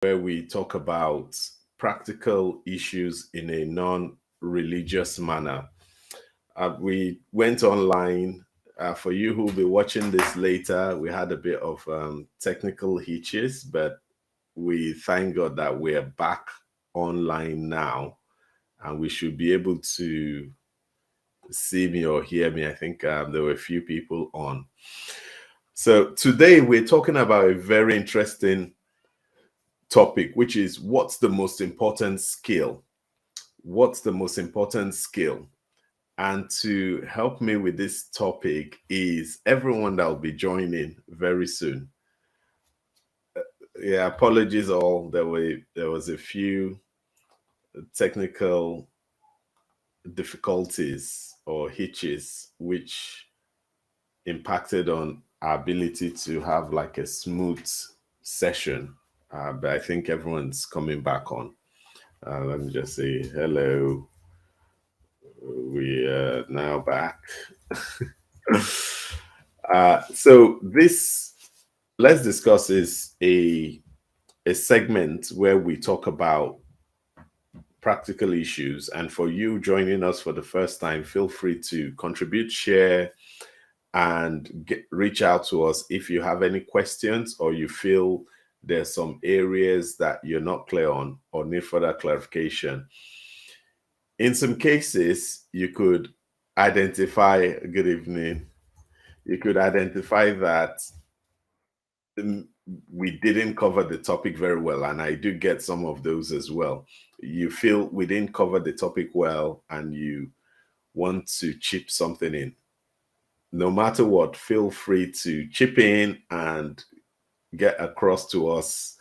where we talk about practical issues in a non-religious manner. We went online. For you who will be watching this later, we had a bit of technical hitches, but we thank God that we're back online now and we should be able to see me or hear me. I think there were a few people on. So today we're talking about a very interesting topic, which is what's the most important skill? What's the most important skill? And to help me with this topic is everyone that will be joining very soon. Yeah, apologies all. There was a few technical difficulties or hitches which impacted on our ability to have like a smooth session. But I think everyone's coming back on. Let me just say hello. We are now back. So this let's discuss is a segment where we talk about practical issues. And for you joining us for the first time, feel free to contribute, share, and reach out to us if you have any questions or you feel there's some areas that you're not clear on or need further clarification. In some cases, you could identify, good evening, you could identify that mm, we didn't cover the topic very well. And I do get some of those as well. You feel we didn't cover the topic well and you want to chip something in. No matter what, feel free to chip in and get across to us.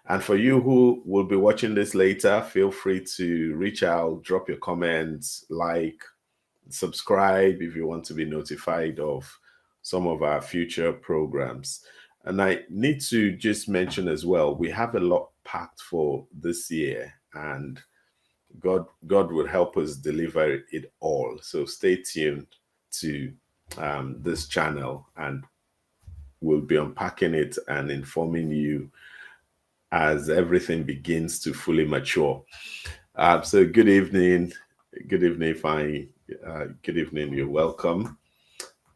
And for you who will be watching this later, feel free to reach out, drop your comments, like, subscribe if you want to be notified of some of our future programs. And I need to just mention as well, we have a lot packed for this year, and God will help us deliver it all. So stay tuned to this channel, and we'll be unpacking it and informing you as everything begins to fully mature. So good evening, fine. Good evening, you're welcome.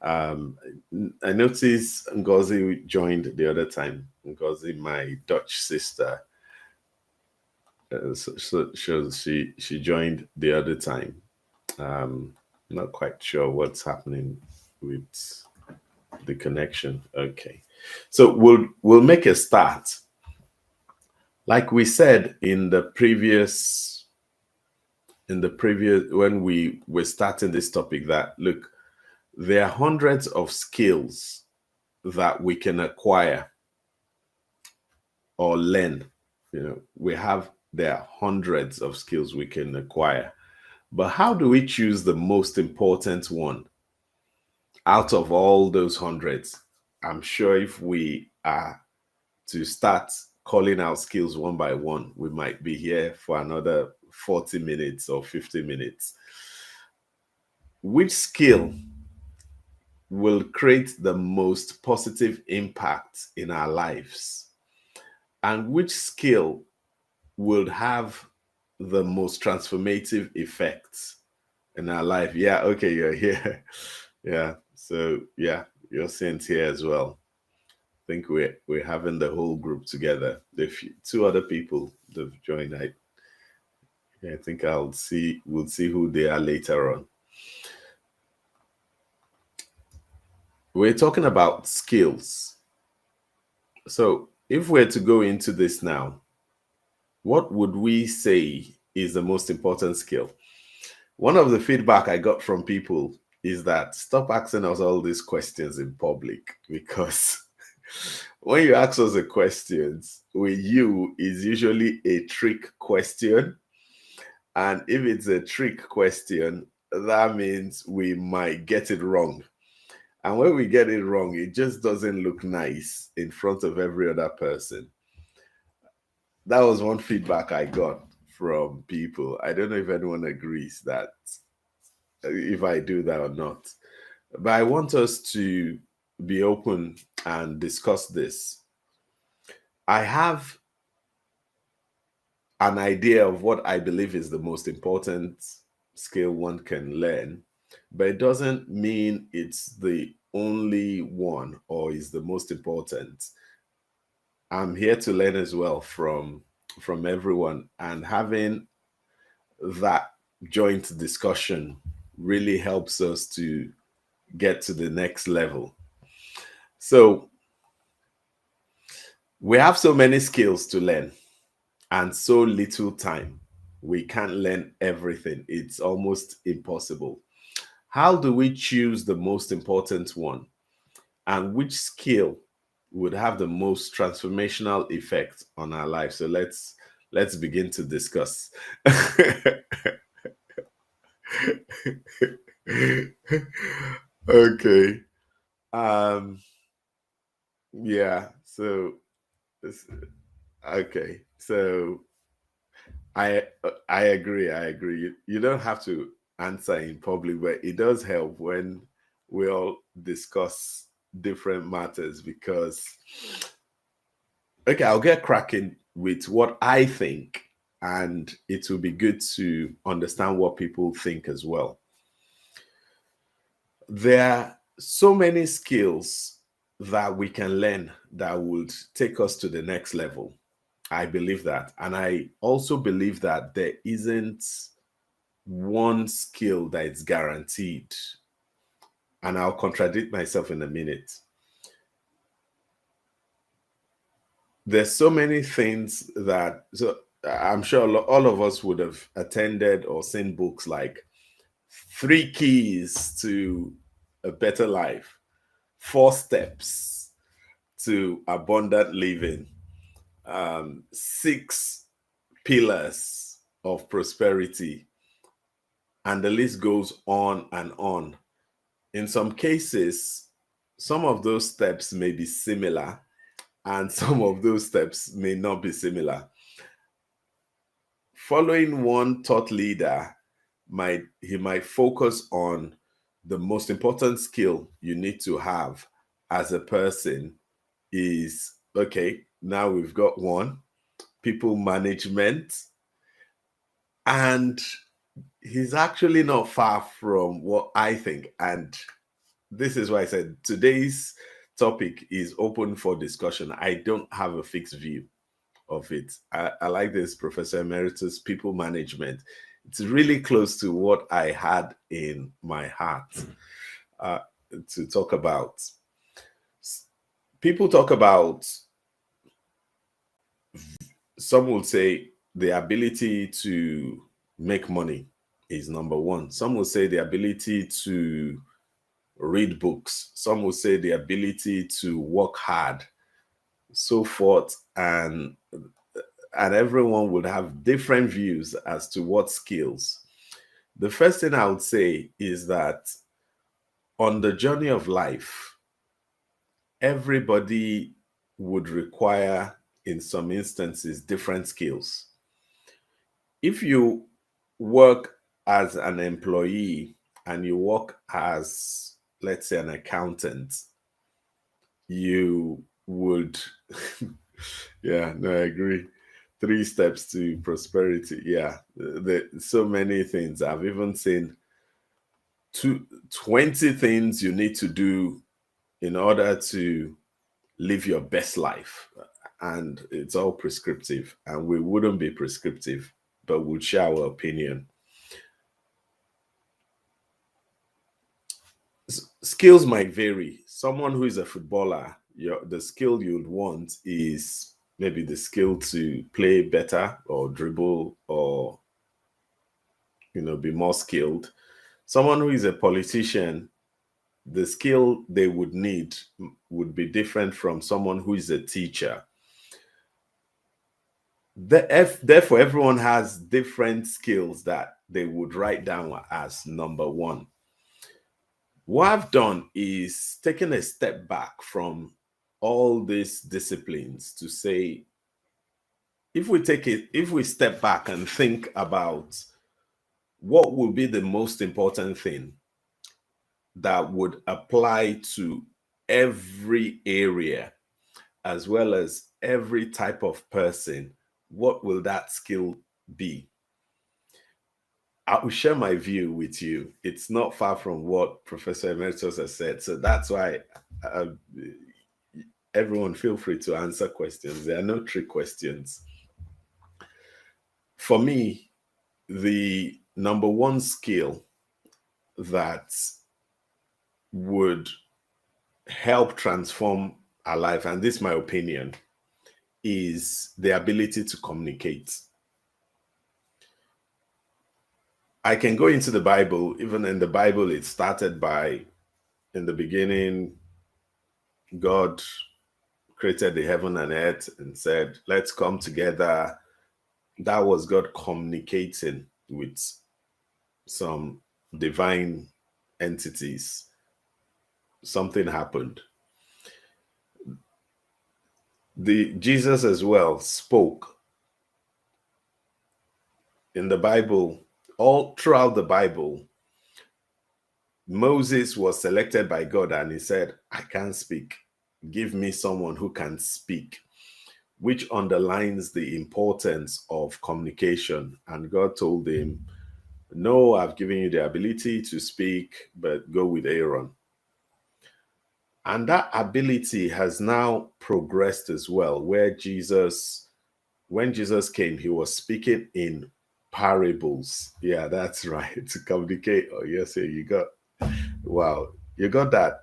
I noticed Ngozi joined the other time. Ngozi, my Dutch sister, so she joined the other time. Um, not quite sure what's happening with the connection. Okay, so we'll make a start. Like we said in the previous when we were starting this topic, that look, there are hundreds of skills that we can acquire or learn. There are hundreds of skills we can acquire, but how do we choose the most important one out of all those hundreds? I'm sure if we are to start calling out skills one by one, we might be here for another 40 minutes or 50 minutes. Which skill will create the most positive impact in our lives? And which skill will have the most transformative effects in our life? Yeah, okay, you're here. Yeah, so yeah, you're sent here as well. I think we're having the whole group together. The two other people that have joined, I think we'll see who they are later on. We're talking about skills. So if we're to go into this now, what would we say is the most important skill? One of the feedback I got from people is that stop asking us all these questions in public, because when you ask us the questions with you is usually a trick question. And if it's a trick question, that means we might get it wrong. And when we get it wrong, it just doesn't look nice in front of every other person. That was one feedback I got from people. I don't know if anyone agrees that if I do that or not. But I want us to be open and discuss this. I have an idea of what I believe is the most important skill one can learn, but it doesn't mean it's the only one or is the most important. I'm here to learn as well from everyone, and having that joint discussion really helps us to get to the next level. So we have so many skills to learn and so little time. We can't learn everything. It's almost impossible. How do we choose the most important one? And which skill would have the most transformational effect on our life? So let's begin to discuss. Okay. Um yeah, so okay. So I agree. I agree. You don't have to answer in public, but it does help when we all discuss different matters because okay, I'll get cracking with what I think, and it will be good to understand what people think as well. There are so many skills that we can learn that would take us to the next level. I believe that. And I also believe that there isn't one skill that is guaranteed. And I'll contradict myself in a minute. There's so many things that, so I'm sure all of us would have attended or seen books like Three Keys to a Better Life, Four Steps to Abundant Living, Six Pillars of Prosperity, and the list goes on and on. In some cases, some of those steps may be similar, and some of those steps may not be similar. Following one thought leader might focus on the most important skill you need to have as a person is okay, now we've got one, people management, and he's actually not far from what I think. And this is why I said today's topic is open for discussion. I don't have a fixed view of it. I like this, Professor Emeritus, people management. It's really close to what I had in my heart uh, to talk about. People talk about, some will say the ability to make money is number one. Some will say the ability to read books. Some will say the ability to work hard, so forth. And everyone would have different views as to what skills. The first thing I would say is that on the journey of life, everybody would require, in some instances, different skills. If you work as an employee and you work as, let's say, an accountant, you would, yeah, no, I agree. Three steps to prosperity. Yeah, so many things. I've even seen 20 things you need to do in order to live your best life. And it's all prescriptive. And we wouldn't be prescriptive, but would share our opinion. Skills might vary. Someone who is a footballer, the skill you'd want is maybe the skill to play better or dribble or be more skilled. Someone who is a politician, the skill they would need would be different from someone who is a teacher. Therefore, everyone has different skills that they would write down as number one. What I've done is taken a step back from all these disciplines to say, if we step back and think about what would be the most important thing that would apply to every area as well as every type of person, what will that skill be? I will share my view with you. It's not far from what Professor Emeritus has said. So that's why uh, everyone feel free to answer questions. There are no trick questions. For me, the number one skill that would help transform our life, and this is my opinion, is the ability to communicate. I can go into the Bible. Even in the Bible, it started by, in the beginning, God created the heaven and earth and said, let's come together. That was God communicating with some divine entities. Something happened. Jesus as well spoke. In the Bible, all throughout the Bible, Moses was selected by God and he said, I can't speak. Give me someone who can speak, which underlines the importance of communication. And God told him, no, I've given you the ability to speak, but go with Aaron. And that ability has now progressed as well, where when Jesus came, he was speaking in parables. Yeah, that's right. To communicate. Oh, yes, here you got. Wow, you got that.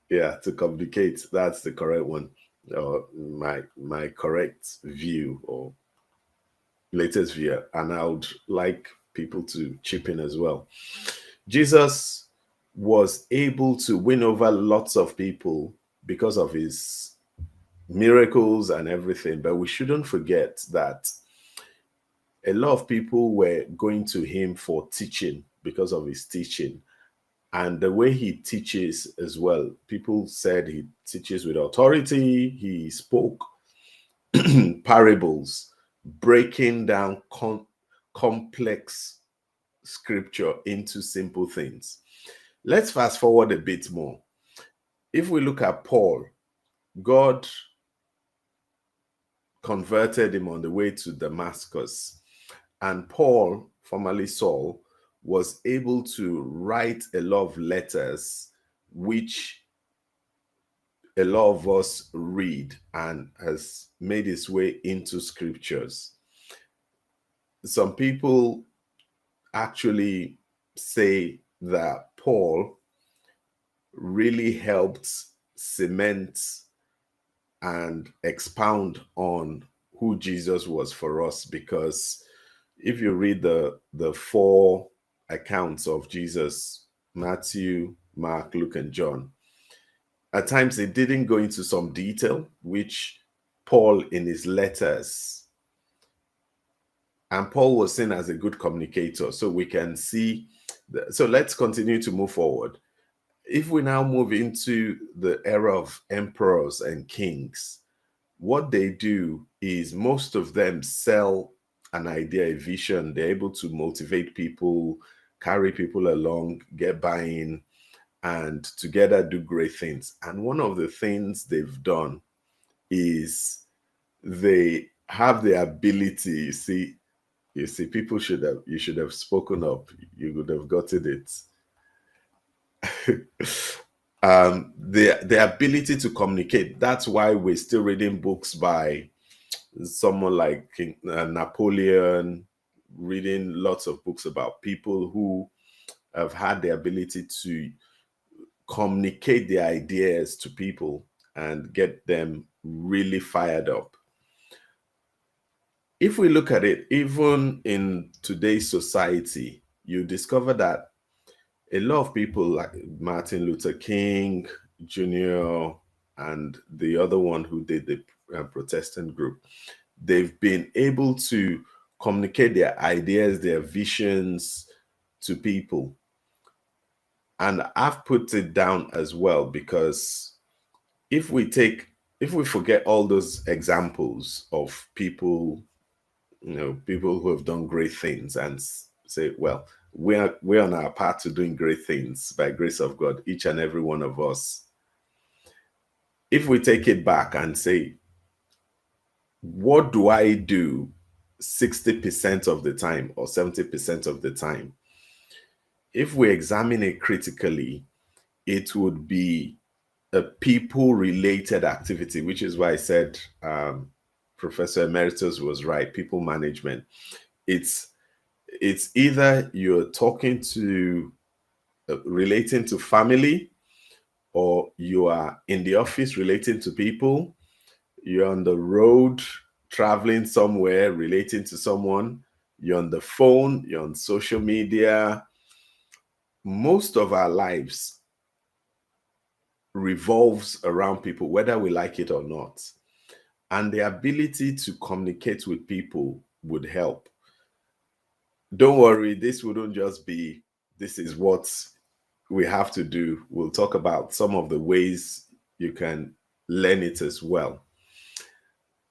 Yeah, to communicate. That's the correct one. My correct view or latest view. And I would like people to chip in as well. Jesus was able to win over lots of people because of his miracles and everything. But we shouldn't forget that a lot of people were going to him for teaching because of his teaching. And the way he teaches as well, people said he teaches with authority. He spoke parables, breaking down complex scripture into simple things. Let's fast forward a bit more. If we look at Paul, God converted him on the way to Damascus. And Paul, formerly Saul, was able to write a lot of letters, which a lot of us read and has made its way into scriptures. Some people actually say that Paul really helped cement and expound on who Jesus was for us, because if you read the four accounts of Jesus, Matthew, Mark, Luke, and John, at times they didn't go into some detail, which Paul in his letters, and Paul was seen as a good communicator. So we can see, so let's continue to move forward. If we now move into the era of emperors and kings, what they do is most of them sell an idea, a vision. They're able to motivate people, carry people along, get buy-in, and together do great things. And one of the things they've done is they have the ability, you see, you should have spoken up. You would have gotten it. The ability to communicate. That's why we're still reading books by someone like Napoleon, reading lots of books about people who have had the ability to communicate their ideas to people and get them really fired up. If we look at it, even in today's society, you discover that a lot of people like Martin Luther King Jr. and the other one who did the Protestant group, they've been able to communicate their ideas, their visions to people. And I've put it down as well, because if we forget all those examples of people, people who have done great things and say, well, we're on our path to doing great things by grace of God, each and every one of us. If we take it back and say, what do I do 60% of the time or 70% of the time? If we examine it critically, it would be a people related activity, which is why I said Professor Emeritus was right. People management. It's either you're talking to relating to family, or you are in the office relating to people, you're on the road traveling somewhere relating to someone, you're on the phone, you're on social media. Most of our lives revolves around people, whether we like it or not. And the ability to communicate with people would help. Don't worry, this wouldn't just be, this is what we have to do. We'll talk about some of the ways you can learn it as well.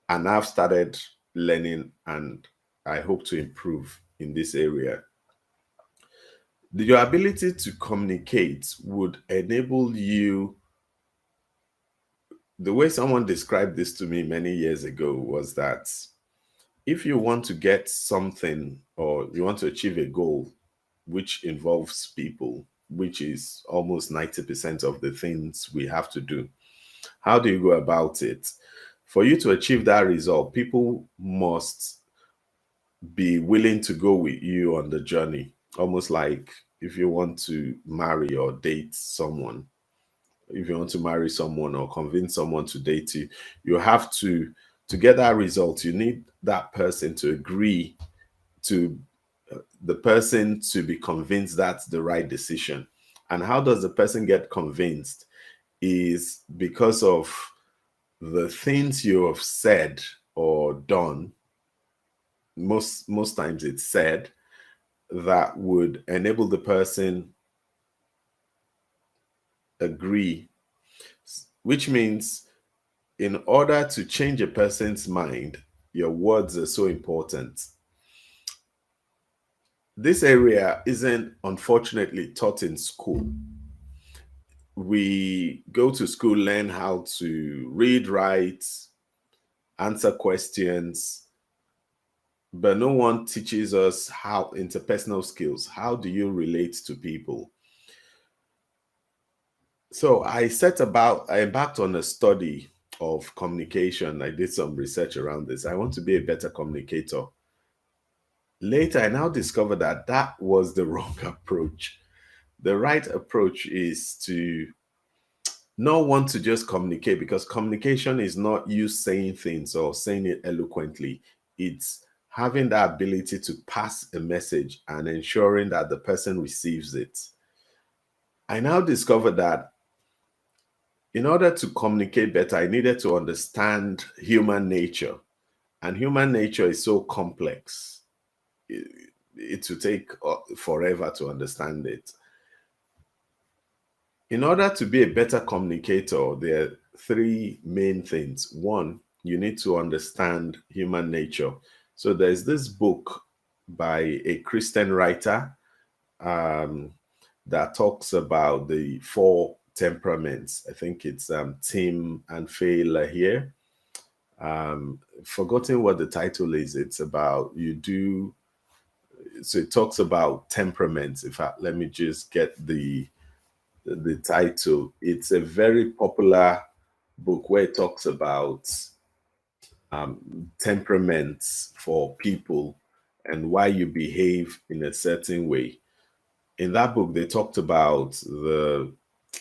And I've started learning, and I hope to improve in this area. Your ability to communicate would enable you. The way someone described this to me many years ago was that if you want to get something or you want to achieve a goal which involves people, which is almost 90% of the things we have to do, how do you go about it? For you to achieve that result, people must be willing to go with you on the journey. Almost like if you want to marry or date someone, if you want to marry someone or convince someone to date you, you have to get that result, you need that person to agree, to the person to be convinced that's the right decision. And how does the person get convinced? Is because of the things you have said or done. Most times it's said, that would enable the person agree, which means in order to change a person's mind, your words are so important. This area isn't unfortunately taught in school. We go to school, learn how to read, write, answer questions, but no one teaches us how interpersonal skills. How do you relate to people? So I embarked on a study of communication. I did some research around this. I want to be a better communicator. Later, I now discovered that that was the wrong approach. The right approach is to not want to just communicate, because communication is not you saying things or saying it eloquently. It's having that ability to pass a message and ensuring that the person receives it. I now discovered that in order to communicate better, I needed to understand human nature. And human nature is so complex. It will take forever to understand it. In order to be a better communicator, there are three main things. One, you need to understand human nature. So there's this book by a Christian writer that talks about the four temperaments. I think it's Tim and Faye Lahier. Forgotten what the title is. It's about so it talks about temperaments. In fact, let me just get the title. It's a very popular book where it talks about temperaments for people and why you behave in a certain way. In that book, they talked about the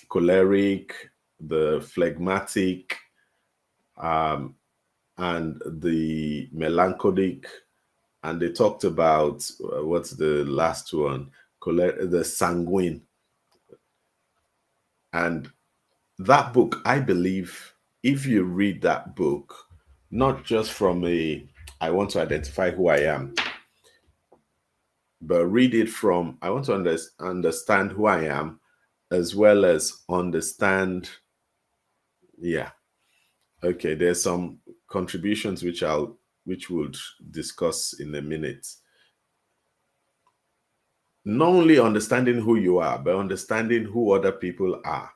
choleric, the phlegmatic, and the melancholic, and they talked about what's the last one? The sanguine. And that book, I believe, if you read that book, not just from I want to identify who I am, but read it from I want to understand who I am, as well as understand. Yeah. Okay. There's some contributions which we'll discuss in a minute. Not only understanding who you are, but understanding who other people are.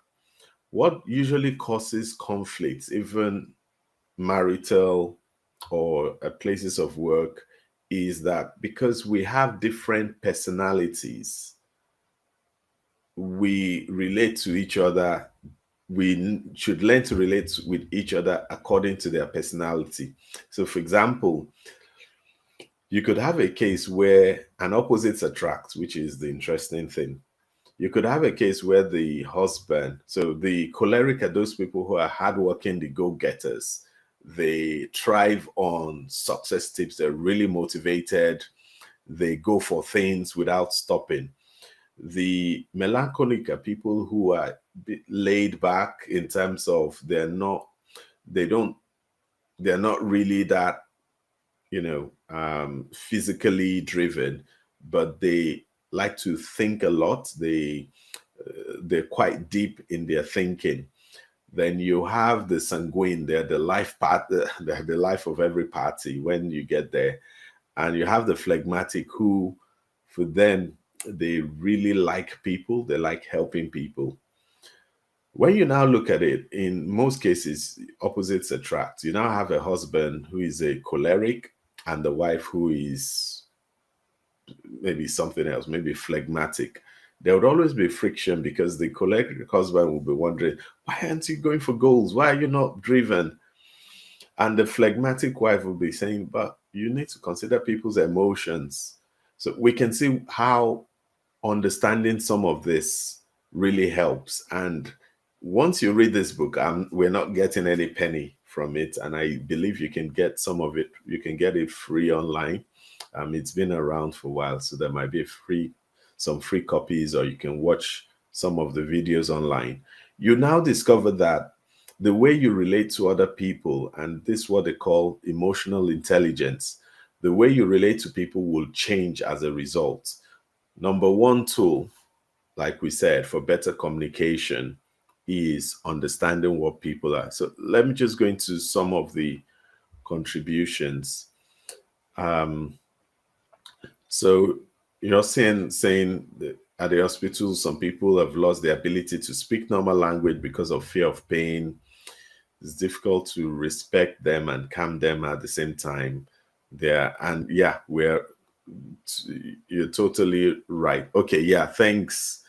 What usually causes conflicts, even marital, or places of work is that because we have different personalities, we relate to each other. We should learn to relate with each other according to their personality. So, for example, you could have a case where an opposites attract, which is the interesting thing. You could have a case where the husband, so the choleric are those people who are hardworking, the go-getters. They thrive on success tips. They're really motivated. They go for things without stopping. The melancholic are people who are laid back in terms of they don't, they're not really that, physically driven, but they like to think a lot. They're quite deep in their thinking. Then you have the sanguine, they're the life part, they're the life of every party when you get there. And you have the phlegmatic who, for them, they really like people, they like helping people. When you now look at it, in most cases, opposites attract. You now have a husband who is a choleric and the wife who is maybe something else, maybe phlegmatic. There would always be friction because the choleric husband will be wondering, why aren't you going for goals? Why are you not driven? And the phlegmatic wife will be saying, but you need to consider people's emotions. So we can see how understanding some of this really helps. And once you read this book, we're not getting any penny from it. And I believe you can get some of it, you can get it free online. It's been around for a while, so there might be some free copies, or you can watch some of the videos online. You now discover that the way you relate to other people, and this is what they call emotional intelligence, the way you relate to people will change as a result. Number one tool, like we said, for better communication is understanding what people are. So let me just go into some of the contributions. So you're saying that at the hospital, some people have lost the ability to speak normal language because of fear of pain. It's difficult to respect them and calm them at the same time. There and yeah, you're totally right. Okay, yeah, thanks.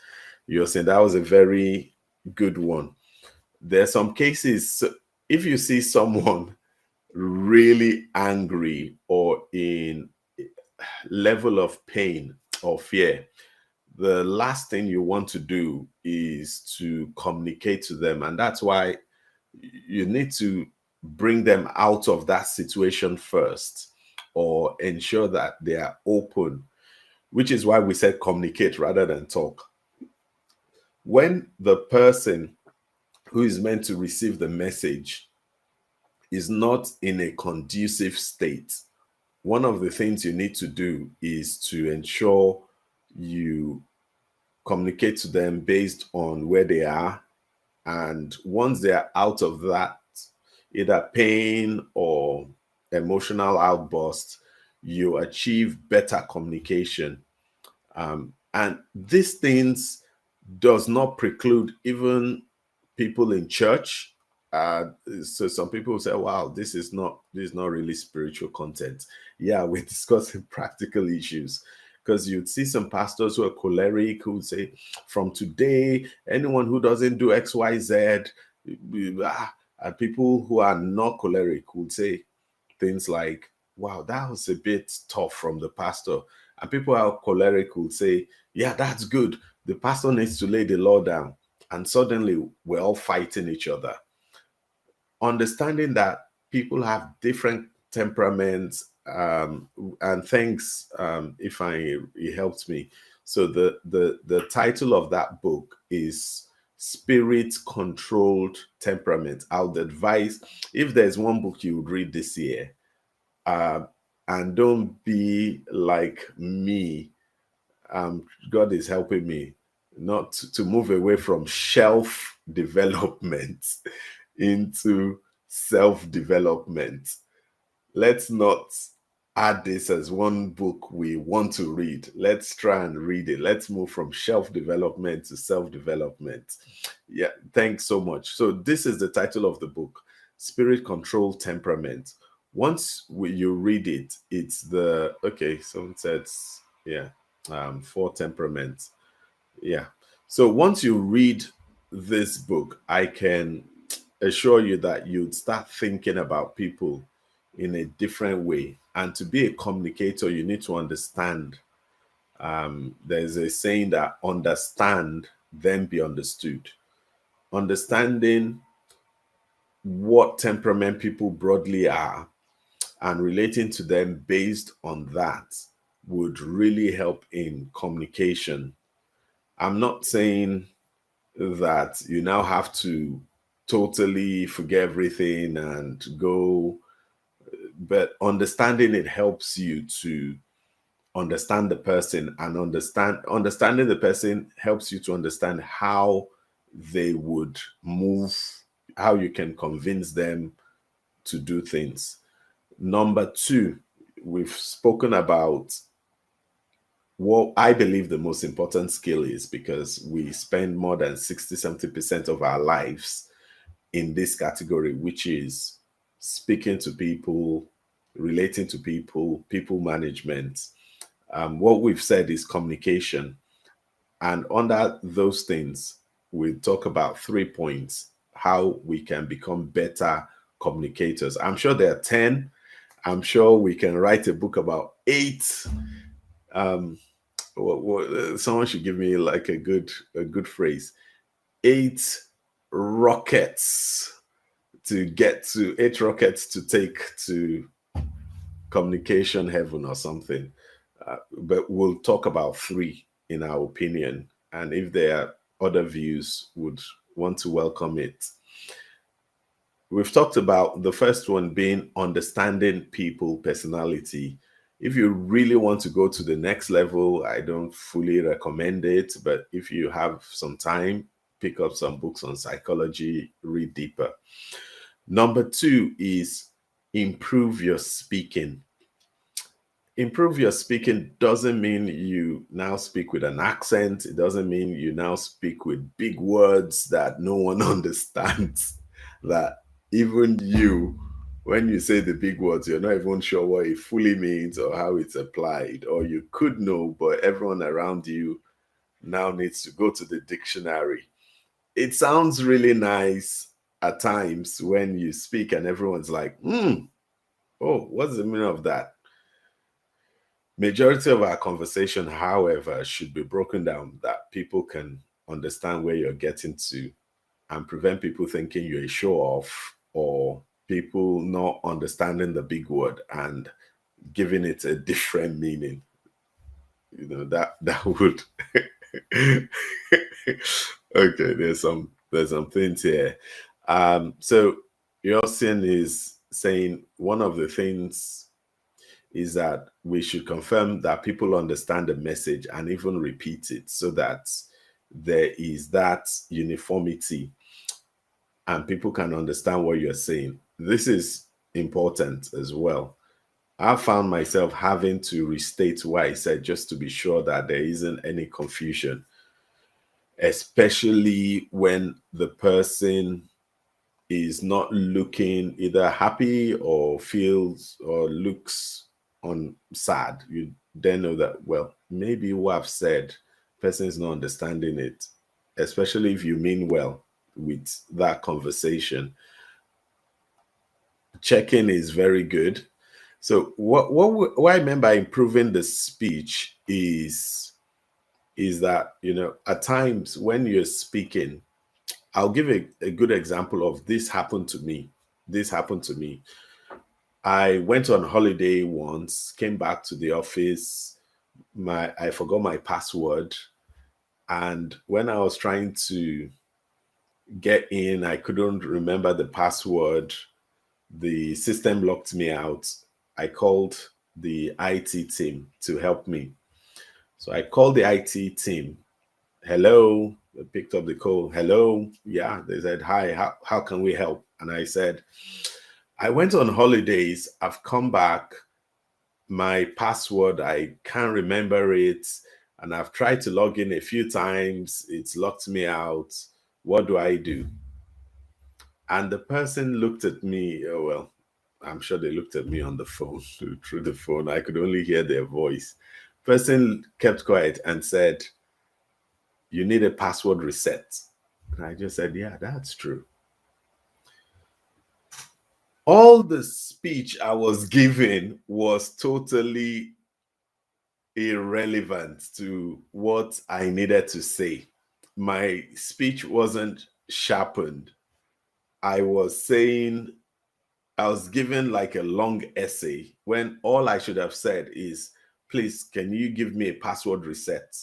You're saying that was a very good one. There are some cases, if you see someone really angry or in level of pain or fear, the last thing you want to do is to communicate to them. And that's why you need to bring them out of that situation first, or ensure that they are open, which is why we said communicate rather than talk. When the person who is meant to receive the message is not in a conducive state, one of the things you need to do is to ensure you communicate to them based on where they are. And once they're out of that, either pain or emotional outburst, you achieve better communication. And these things does not preclude even people in church. So some people say, "Wow, this is not really spiritual content." Yeah, we're discussing practical issues, because you'd see some pastors who are choleric who would say, "From today, anyone who doesn't do X, Y, Z," and people who are not choleric would say things like, "Wow, that was a bit tough from the pastor." And people who are choleric would say, "Yeah, that's good. The pastor needs to lay the law down." And suddenly we're all fighting each other. Understanding that people have different temperaments, and thanks, if it helped me. So the title of that book is Spirit Controlled Temperament. I would advise, if there's one book you would read this year, and don't be like me, God is helping me not to move away from shelf development into self-development. Let's not add this as one book we want to read. Let's try and read it. Let's move from shelf development to self-development. Yeah, thanks so much. So this is the title of the book, Spirit Control Temperament. Once you read it, it's the okay. Someone said, yeah, four temperaments. Yeah. So once you read this book, I can assure you that you'd start thinking about people in a different way. And to be a communicator, you need to understand. There's a saying that understand, then be understood. Understanding what temperament people broadly are and relating to them based on that would really help in communication. I'm not saying that you now have to totally forget everything and go, but understanding it helps you to understand the person, and understanding the person helps you to understand how they would move, how you can convince them to do things. Number two, we've spoken about what I believe the most important skill is, because we spend more than 60-70% of our lives in this category, which is speaking to people, relating to people, people management. What we've said is communication. And under those things, we talk about 3 points how we can become better communicators. I'm sure there are 10. I'm sure we can write a book about 8. Um, someone should give me like a good phrase. 8 rockets to get to 8 rockets to take to communication heaven or something. But we'll talk about 3 in our opinion. And if there are other views, would want to welcome it. We've talked about the first one being understanding people personality. If you really want to go to the next level, I don't fully recommend it, but if you have some time, pick up some books on psychology, read deeper. Number 2 is improve your speaking. Improve your speaking doesn't mean you now speak with an accent. It doesn't mean you now speak with big words that no one understands. That even you, when you say the big words, you're not even sure what it fully means or how it's applied. Or you could know, but everyone around you now needs to go to the dictionary. It sounds really nice at times when you speak and everyone's like, oh, what's the meaning of that? Majority of our conversation, however, should be broken down that people can understand where you're getting to, and prevent people thinking you're a show off, or people not understanding the big word and giving it a different meaning. That would okay, there's some things here. So Yosin is saying one of the things is that we should confirm that people understand the message and even repeat it, so that there is that uniformity and people can understand what you're saying. This is important as well. I found myself having to restate what I said just to be sure that there isn't any confusion, especially when the person is not looking either happy or feels or looks on sad. You then know that, well, maybe what I've said, person is not understanding it, especially if you mean well with that conversation. Checking is very good. So what I meant by improving the speech is that, at times when you're speaking, I'll give a good example of this happened to me. This happened to me. I went on holiday once, came back to the office. I forgot my password. And when I was trying to get in, I couldn't remember the password. The system locked me out. I called the IT team to help me. So I called the IT team. Hello. They picked up the call. Hello. Yeah. They said, hi, how can we help? And I said, I went on holidays. I've come back. My password, I can't remember it. And I've tried to log in a few times. It's locked me out. What do I do? And the person looked at me. Oh, well, I'm sure they looked at me on the phone, through the phone. I could only hear their voice. Person kept quiet and said, "You need a password reset." And I just said, "Yeah, that's true." All the speech I was giving was totally irrelevant to what I needed to say. My speech wasn't sharpened. I was saying, I was given like a long essay when all I should have said is, "Please, can you give me a password reset?"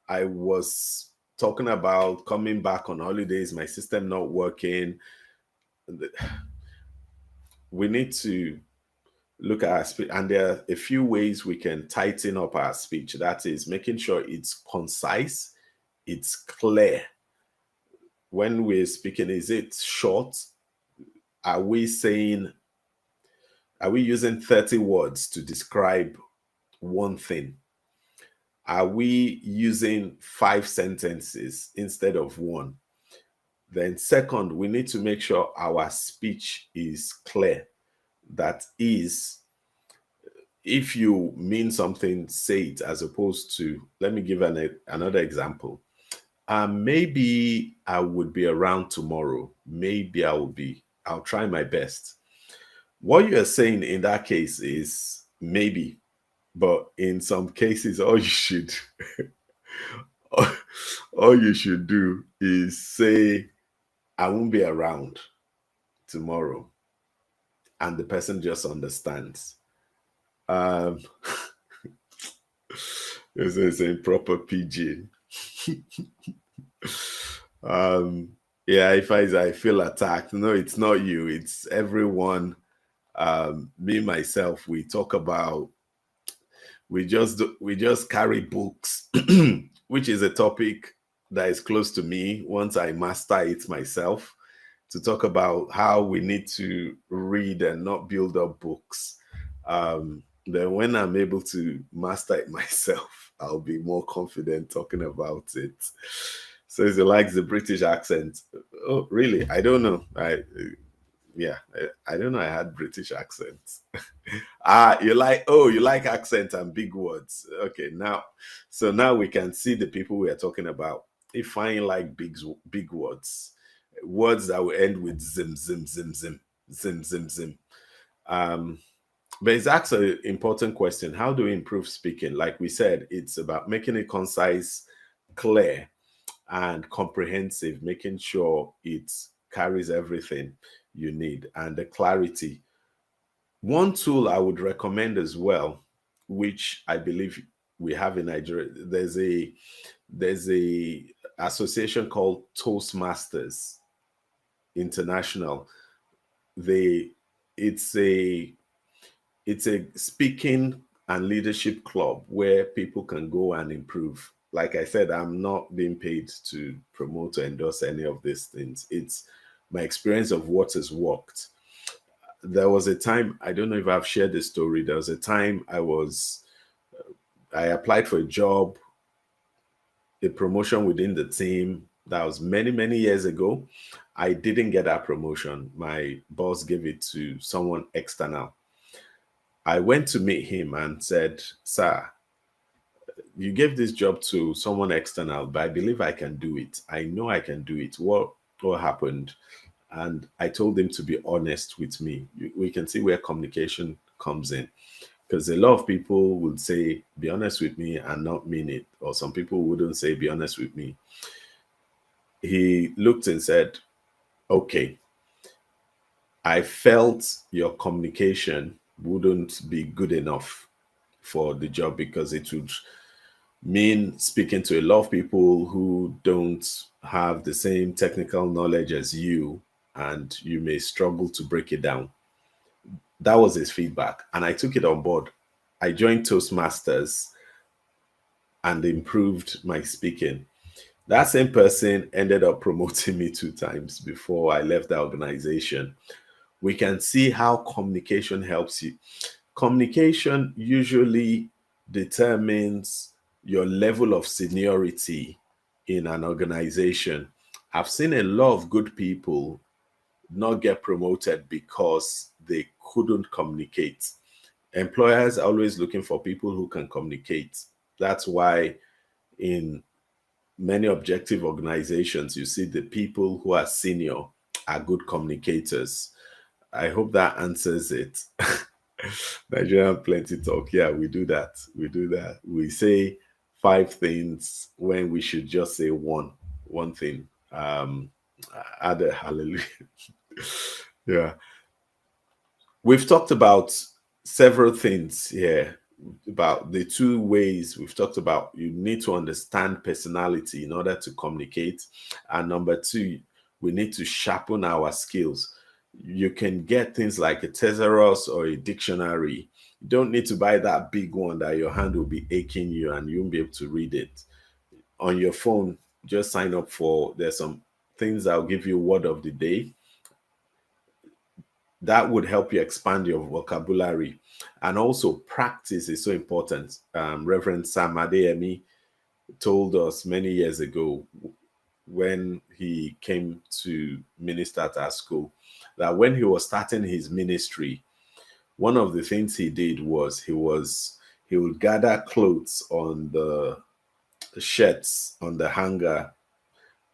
I was talking about coming back on holidays, my system not working. We need to look at our speech, and there are a few ways we can tighten up our speech. That is making sure it's concise, it's clear. When we're speaking, is it short? Are we saying, are we using 30 words to describe one thing? Are we using 5 sentences instead of one? Then, second, we need to make sure our speech is clear. That is, if you mean something, say it, as opposed to, let me give another example. Maybe I would be around tomorrow. Maybe I'll try my best. What you're saying in that case is maybe, but in some cases, all you should do is say, "I won't be around tomorrow," and the person just understands. Um, this is a proper pidgin. um, yeah, if I feel attacked, no, it's not you, it's everyone. Me myself, we talk about, we just carry books, which is a topic that is close to me once I master it myself, to talk about how we need to read and not build up books. Then when I'm able to master it myself, I'll be more confident talking about it. So he likes the British accent. Oh, really? I don't know. I don't know. I had British accents. You like accent and big words. Okay, now we can see the people we are talking about. If I like big words, words that will end with zim zim zim zim zim zim zim. Um, but it's actually an important question. How do we improve speaking? Like we said, it's about making it concise, clear, and comprehensive, making sure it carries everything you need, and the clarity. One tool I would recommend as well, which I believe we have in Nigeria, there's a association called Toastmasters International. They it's a speaking and leadership club where people can go and improve. Like I said, I'm not being paid to promote or endorse any of these things. It's my experience of what has worked. There was a time, I don't know if I've shared this story. There was a time I applied for a job, a promotion within the team. That was many, many years ago. I didn't get that promotion. My boss gave it to someone external. I went to meet him and said, "Sir, you gave this job to someone external, but I believe I can do it. I know I can do it. What happened?" And I told him to be honest with me. We can see where communication comes in, because a lot of people would say, "Be honest with me," and not mean it. Or some people wouldn't say, "Be honest with me." He looked and said, "Okay, I felt your communication wouldn't be good enough for the job, because it would mean speaking to a lot of people who don't have the same technical knowledge as you, and you may struggle to break it down." That was his feedback, and I took it on board. I joined Toastmasters and improved my speaking. That same person ended up promoting me 2 times before I left the organization. We can see how communication helps you. Communication usually determines your level of seniority in an organization. I've seen a lot of good people not get promoted because they couldn't communicate. Employers are always looking for people who can communicate. That's why in many objective organizations, you see the people who are senior are good communicators. I hope that answers it. Nigerian plenty talk. Yeah, we do that. We do that. We say five things when we should just say one thing. Add a hallelujah. Yeah. We've talked about several things here about the two ways we've talked about. You need to understand personality in order to communicate. And number two, we need to sharpen our skills. You can get things like a thesaurus or a dictionary. You don't need to buy that big one that your hand will be aching you and you won't be able to read it. On your phone, just sign up for, there's some things that'll give you word of the day. That would help you expand your vocabulary. And also practice is so important. Reverend Sam Adeyemi told us many years ago when he came to minister at our school that when he was starting his ministry, one of the things he did was he would gather clothes on the shirts on the hanger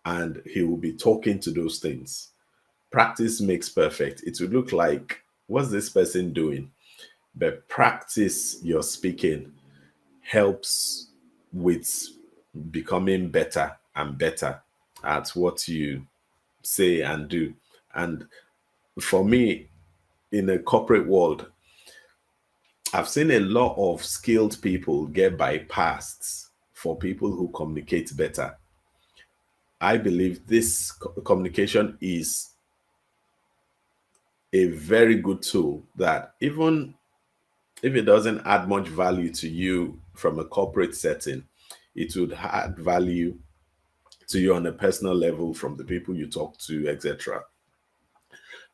and he will be talking to those things. Practice makes perfect. It would look like, what's this person doing? But practice your speaking helps with becoming better and better at what you say and do. And for me, in a corporate world, I've seen a lot of skilled people get bypassed for people who communicate better. I believe this communication is a very good tool that even if it doesn't add much value to you from a corporate setting, it would add value to you on a personal level from the people you talk to, etc.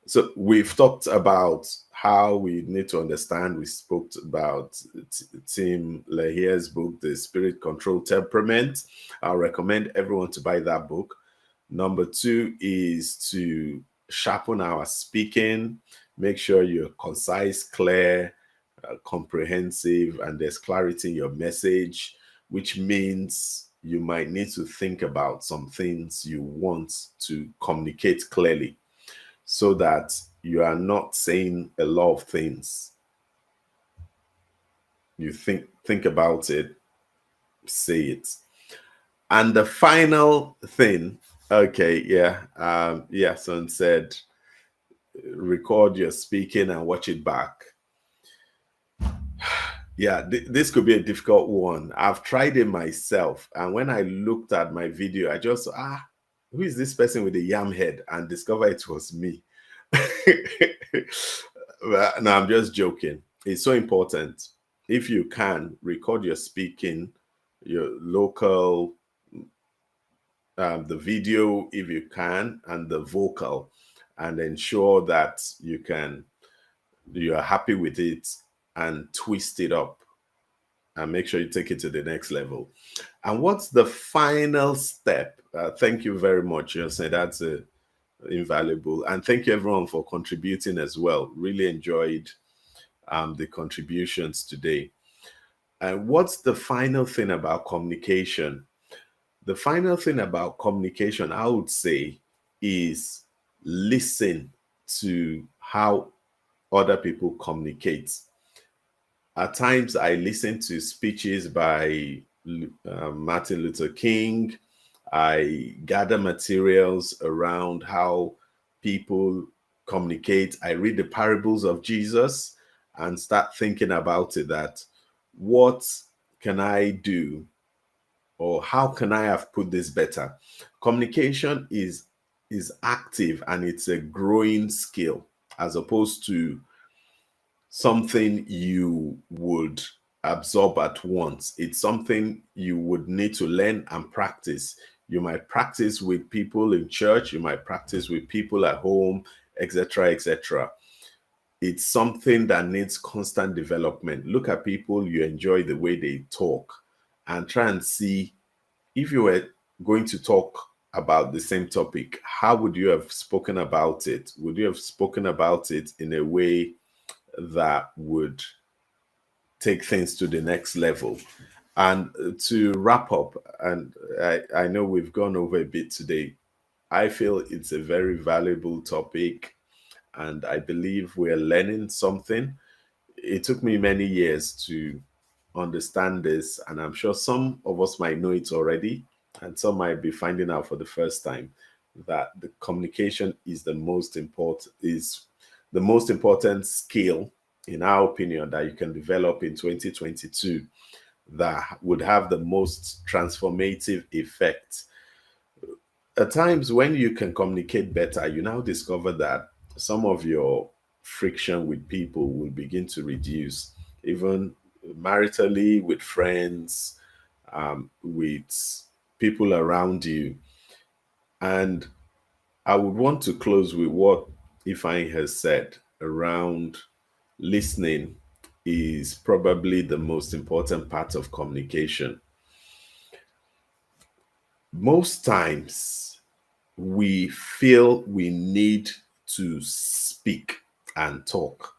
So we've talked about how we need to understand. We spoke about Tim LaHaye's book, The Spirit Controlled Temperament. I'll recommend everyone to buy that book. Number two is to sharpen our speaking. Make sure you're concise, clear, comprehensive, and there's clarity in your message, which means you might need to think about some things you want to communicate clearly so that you are not saying a lot of things. You think about it, say it. And the final thing, okay, yeah, son said, record your speaking and watch it back. Yeah, this could be a difficult one. I've tried it myself. And when I looked at my video, I just, who is this person with a yam head? And discovered it was me. No, I'm just joking. It's so important. If you can, record your speaking, your local, the video, if you can, and the vocal, and ensure that you are happy with it and twist it up and make sure you take it to the next level. And what's the final step? Thank you very much. You say that's invaluable. And thank you everyone for contributing as well. Really enjoyed the contributions today. And what's the final thing about communication? The final thing about communication, I would say, is listen to how other people communicate. At times, I listen to speeches by Martin Luther King. I gather materials around how people communicate. I read the parables of Jesus and start thinking about it, that what can I do or how can I have put this better? Communication is active and it's a growing skill as opposed to something you would absorb at once. It's something you would need to learn and practice. You might practice with people in church, you might practice with people at home, etc., etc. It's something that needs constant development. Look at people you enjoy the way they talk and try and see if you were going to talk about the same topic, how would you have spoken about it? Would you have spoken about it in a way that would take things to the next level. And to wrap up, and I know we've gone over a bit today, I feel it's a very valuable topic, and I believe we're learning something. It took me many years to understand this, and I'm sure some of us might know it already, and some might be finding out for the first time that the communication is the most important skill, in our opinion, that you can develop in 2022 that would have the most transformative effect. At times when you can communicate better, you now discover that some of your friction with people will begin to reduce, even maritally, with friends, with people around you. And I would want to close with what Ifeanyi has said around listening is probably the most important part of communication. Most times we feel we need to speak and talk,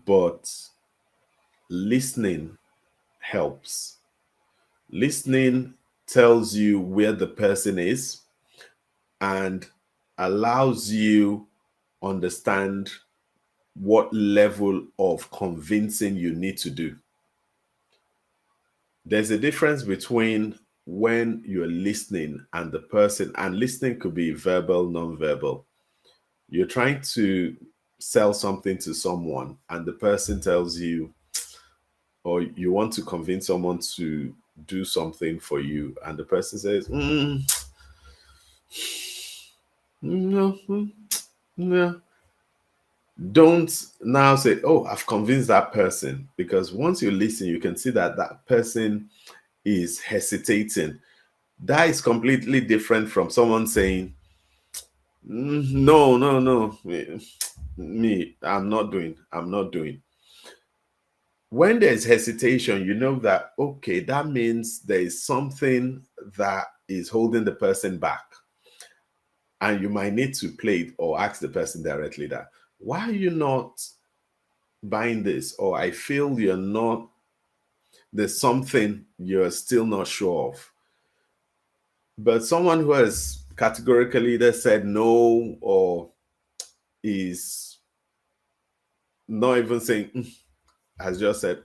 but listening helps. Listening tells you where the person is and allows you understand what level of convincing you need to do. There's a difference between when you're listening and the person, and listening could be verbal, non-verbal. You're trying to sell something to someone and the person tells you, or you want to convince someone to do something for you and the person says, no, no. Don't now say, oh, I've convinced that person, because once you listen, you can see that that person is hesitating. That is completely different from someone saying, no, no, no, me, I'm not doing. When there's hesitation, you know that, okay, that means there is something that is holding the person back. And you might need to play it or ask the person directly that, why are you not buying this? Or I feel there's something you're still not sure of. But someone who has categorically either said no or is not even saying, has just said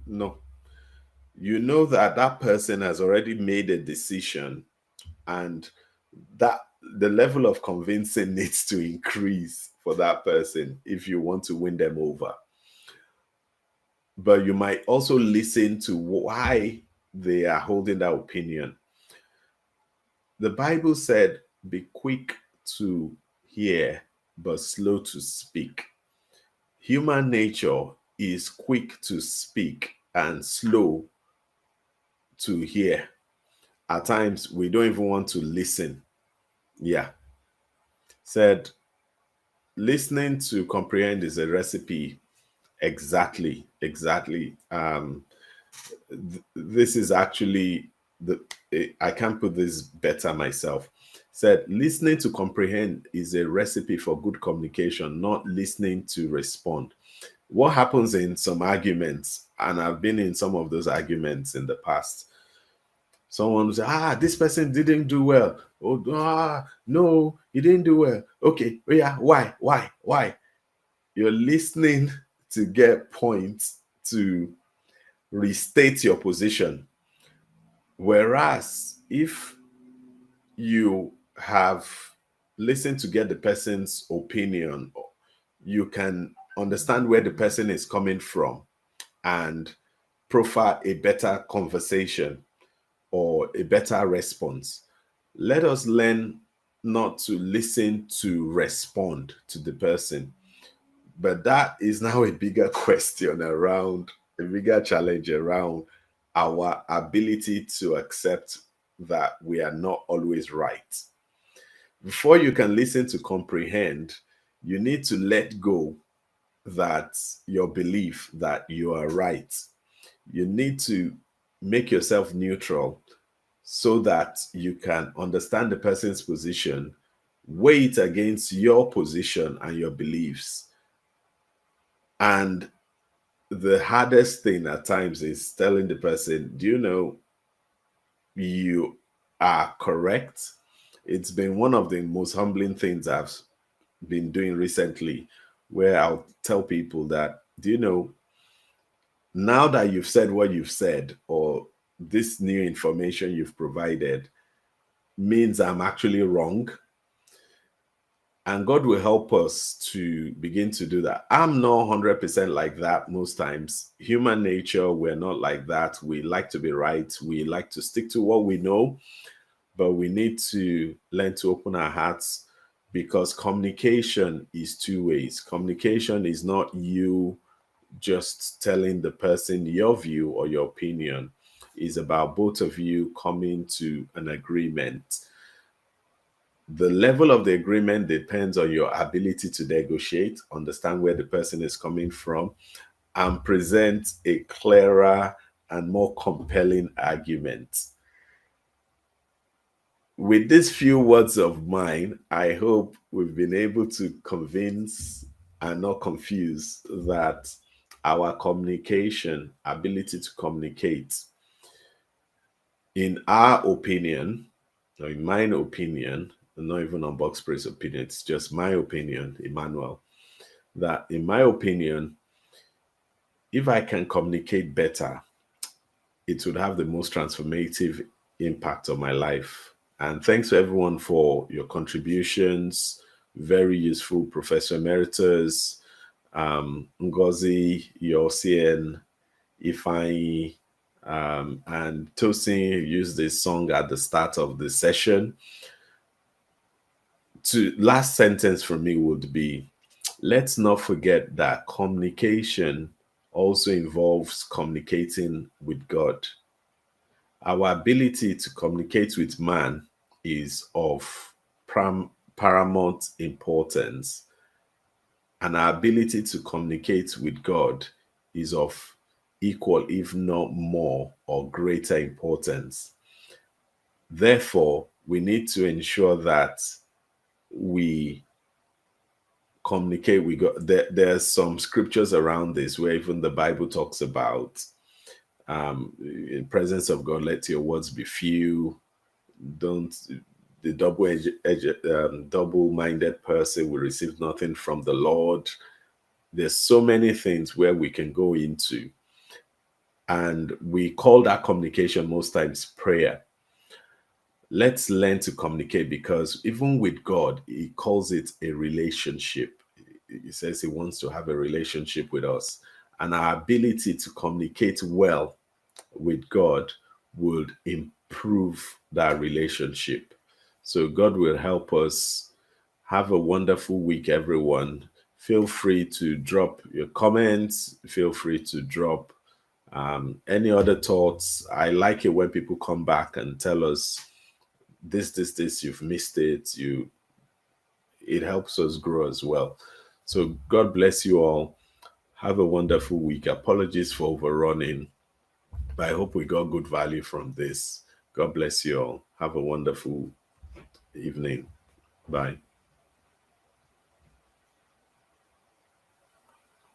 no. You know that that person has already made a decision, and that the level of convincing needs to increase for that person if you want to win them over. But you might also listen to why they are holding that opinion. The Bible said, be quick to hear, but slow to speak. Human nature is quick to speak and slow to hear. At times, we don't even want to listen. Yeah. Said, listening to comprehend is a recipe. Exactly. This is actually I can't put this better myself. Said, listening to comprehend is a recipe for good communication, not listening to respond. What happens in some arguments, and I've been in some of those arguments in the past, someone will say, this person didn't do well. Oh, no, he didn't do well. Okay, oh yeah, why? You're listening to get points to restate your position. Whereas if you have listened to get the person's opinion, you can understand where the person is coming from and profile a better conversation or a better response. Let us learn not to listen to respond to the person. But that is now a bigger question around, a bigger challenge around our ability to accept that we are not always right. Before you can listen to comprehend, you need to let go that your belief that you are right. You need to make yourself neutral so that you can understand the person's position weigh it against your position and your beliefs. And the hardest thing at times is telling the person, do you know you are correct? It's been one of the most humbling things I've been doing recently, where I'll tell people that, do you know, now that you've said what you've said, or this new information you've provided means I'm actually wrong. And God will help us to begin to do that. I'm not 100% like that most times. Human nature, we're not like that. We like to be right. We like to stick to what we know, but we need to learn to open our hearts, because communication is two ways. Communication is not you just telling the person your view or your opinion. It's about both of you coming to an agreement. The level of the agreement depends on your ability to negotiate, understand where the person is coming from, and present a clearer and more compelling argument. With these few words of mine, I hope we've been able to convince and not confuse that our communication, ability to communicate, in our opinion, or in my opinion, not even on Box Press opinion, it's just my opinion, Emmanuel, that in my opinion, if I can communicate better, it would have the most transformative impact on my life. And thanks to everyone for your contributions. Very useful, Professor Emeritus, Ngozi, Yosien, Ifeanyi, and Tosin used this song at the start of the session. Last sentence for me would be, let's not forget that communication also involves communicating with God. Our ability to communicate with man is of paramount importance, and our ability to communicate with God is of equal, if not more or greater importance. Therefore, we need to ensure that we communicate with God. There's some scriptures around this where even the Bible talks about, in presence of God, let your words be few. Don't the double-minded person will receive nothing from the Lord. There's so many things where we can go into, and we call that communication most times prayer. Let's learn to communicate, because even with God, he calls it a relationship. He says he wants to have a relationship with us, and our ability to communicate well with God would improve that relationship. So God will help us. Have a wonderful week, everyone. Feel free to drop your comments. Feel free to drop any other thoughts. I like it when people come back and tell us this, you've missed it. It helps us grow as well. So God bless you all. Have a wonderful week. Apologies for overrunning, but I hope we got good value from this. God bless you all. Have a wonderful evening. Bye.